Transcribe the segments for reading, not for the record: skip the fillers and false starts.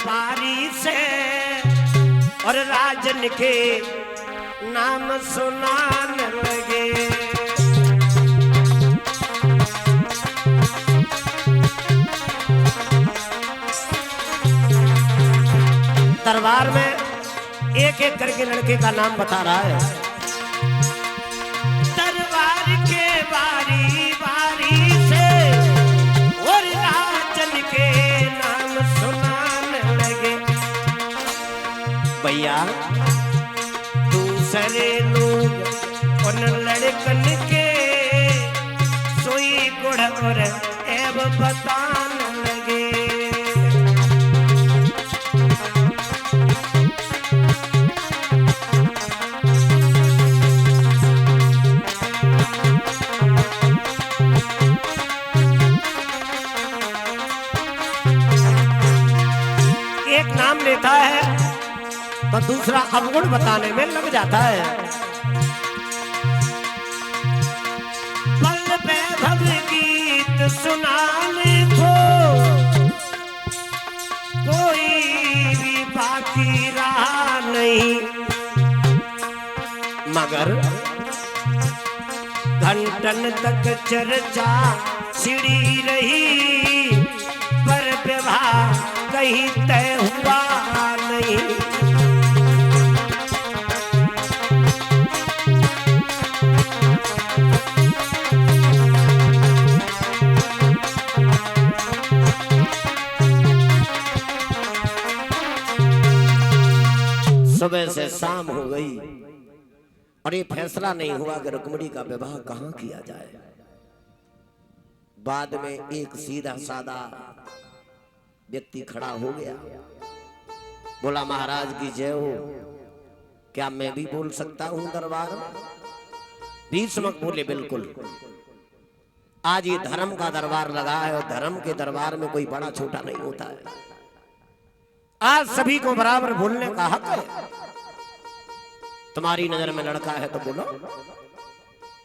व्यापारी से और राजन के नाम सुनाने लगे। दरबार में एक एक करके लड़के का नाम बता रहा है। दरबार के बारी बारी से और राजन के नाम सुनाने लगे। भैया दूसरे लोग उन लड़कन के सोई गुड़ और एब बताने लगे। एक नाम लेता है तो दूसरा अवगुण बताने में लग जाता है। पल वैभव गीत सुनाने को कोई भी बाकी रहा नहीं, मगर घंटन तक चर्चा छिड़ी रही, पर विवाह कहीं तय हुआ नहीं। सुबह से शाम हो गई और ये फैसला नहीं हुआ कि रुक्मिणी का विवाह कहाँ किया जाए। बाद में एक सीधा साधा व्यक्ति खड़ा हो गया, बोला महाराज की जय हो, क्या मैं भी बोल सकता हूं दरबार में? भीष्मक बोले बिल्कुल, आज ये धर्म का दरबार लगा है और धर्म के दरबार में कोई बड़ा छोटा नहीं होता है। आज सभी को बराबर बोलने का हक है। तुम्हारी नजर में लड़का है तो बोलो।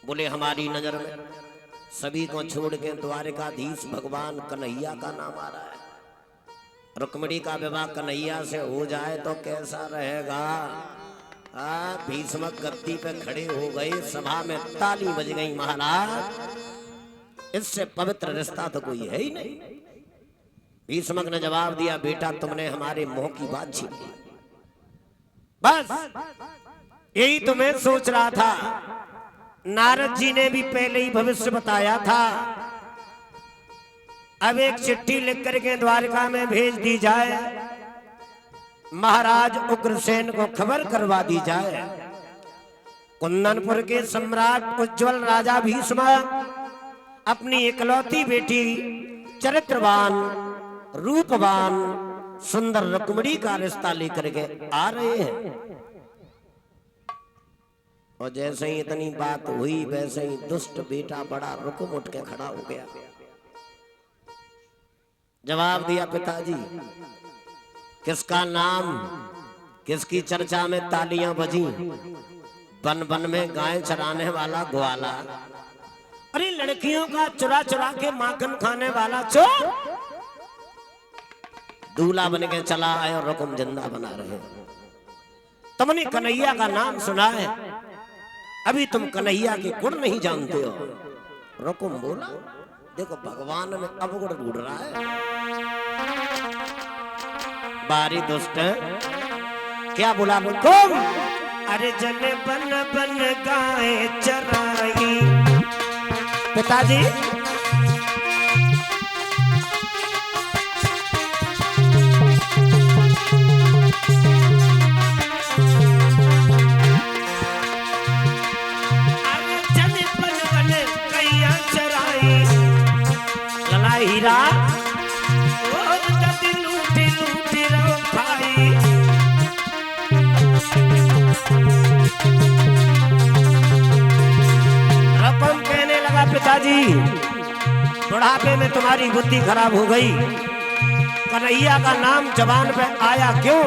बोले हमारी नजर में सभी को छोड़ के द्वारिकाधीश भगवान कन्हैया का नाम आ रहा है। रुक्मिणी का विवाह कन्हैया से हो जाए तो कैसा रहेगा? भीष्मक गद्दी पे खड़े हो गए, सभा में ताली बज गई। महाराज, इससे पवित्र रिश्ता तो कोई है ही नहीं। भीष्मक ने जवाब दिया, बेटा तुमने हमारे मुंह की बात छीन ली। बस यही तो मैं सोच रहा था। नारद जी ने भी पहले ही भविष्य बताया था। अब एक चिट्ठी लिख करके द्वारका में भेज दी जाए, महाराज उग्रसेन को खबर करवा दी जाए। कुंदनपुर के सम्राट उज्जवल राजा भीष्म अपनी इकलौती बेटी चरित्रवान रूपवान सुंदर रुक्मिणी का रिश्ता लेकर के आ रहे हैं। और जैसे ही इतनी बात हुई वैसे ही दुष्ट बेटा बड़ा रुकम उठ के खड़ा हो गया। जवाब दिया, पिताजी किसका नाम, किसकी चर्चा में तालियां बजी? बन बन में गाय चराने वाला ग्वाला, अरे लड़कियों का चुरा चुरा के माखन खाने वाला चोर दूल्हा बन के चला आए और रुकम जिंदा बना रहे। तुमने कन्हैया का नाम सुना है, अभी तुम कन्हैया के गुण नहीं जानते हो। रुकम बोला, देखो भगवान में अवगुण ढूंढ रहा है। बारी दुष्ट क्या बोला रुकम? अरे जन बन बन गाय चराई। पिताजी हीरा लूटी लूटी रो भाई। रकम कहने लगा, पिताजी बुढ़ापे में तुम्हारी बुद्धि खराब हो गई। कन्हैया का नाम जबान पे आया क्यों?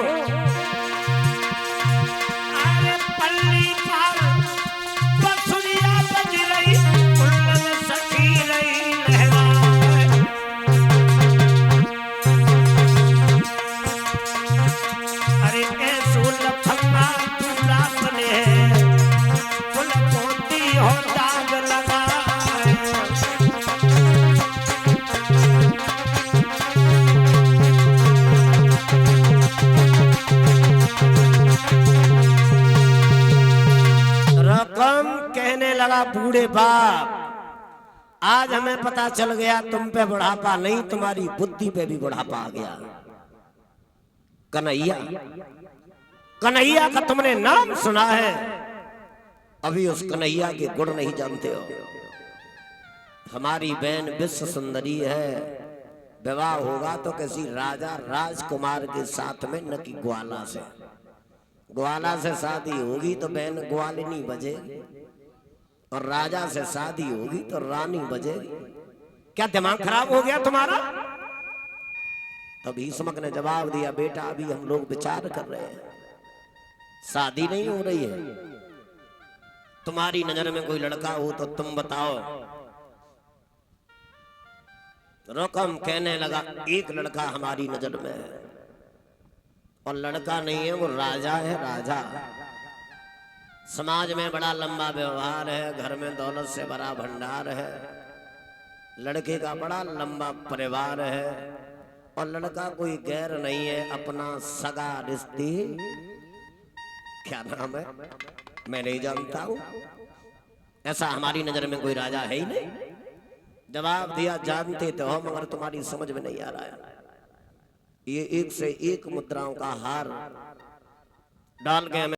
लगा बूढ़े बाप, आज हमें पता चल गया तुम पे बुढ़ापा नहीं, तुम्हारी बुद्धि पे भी बुढ़ापा आ गया। कन्हैया, कन्हैया का तुमने नाम सुना है, अभी उस कन्हैया के गुण नहीं जानते हो। हमारी बहन विश्व सुंदरी है, विवाह होगा तो किसी राजा राजकुमार के साथ में, न कि ग्वाला से। ग्वाला से शादी होगी तो बहन ग्वालिनी बजेगी, और राजा से शादी होगी तो रानी बजेगी। क्या दिमाग खराब हो गया तुम्हारा? तभी भीष्मक ने जवाब दिया, बेटा अभी हम लोग विचार कर रहे हैं, शादी नहीं हो रही है। तुम्हारी नजर में कोई लड़का हो तो तुम बताओ। रुकम कहने लगा, एक लड़का हमारी नजर में है, और लड़का नहीं है, वो राजा है, राजा। समाज में बड़ा लंबा व्यवहार है, घर में दौलत से बड़ा भंडार है, लड़के का बड़ा लंबा परिवार है, और लड़का कोई गैर नहीं है, अपना सगा रिश्ते। क्या नाम है मैं नहीं जानता हूं, ऐसा हमारी नजर में कोई राजा है ही नहीं। जवाब दिया, जानते तो हम, मगर तुम्हारी समझ में नहीं आ रहा है। ये एक से एक मुद्राओं का हार डाल के हमें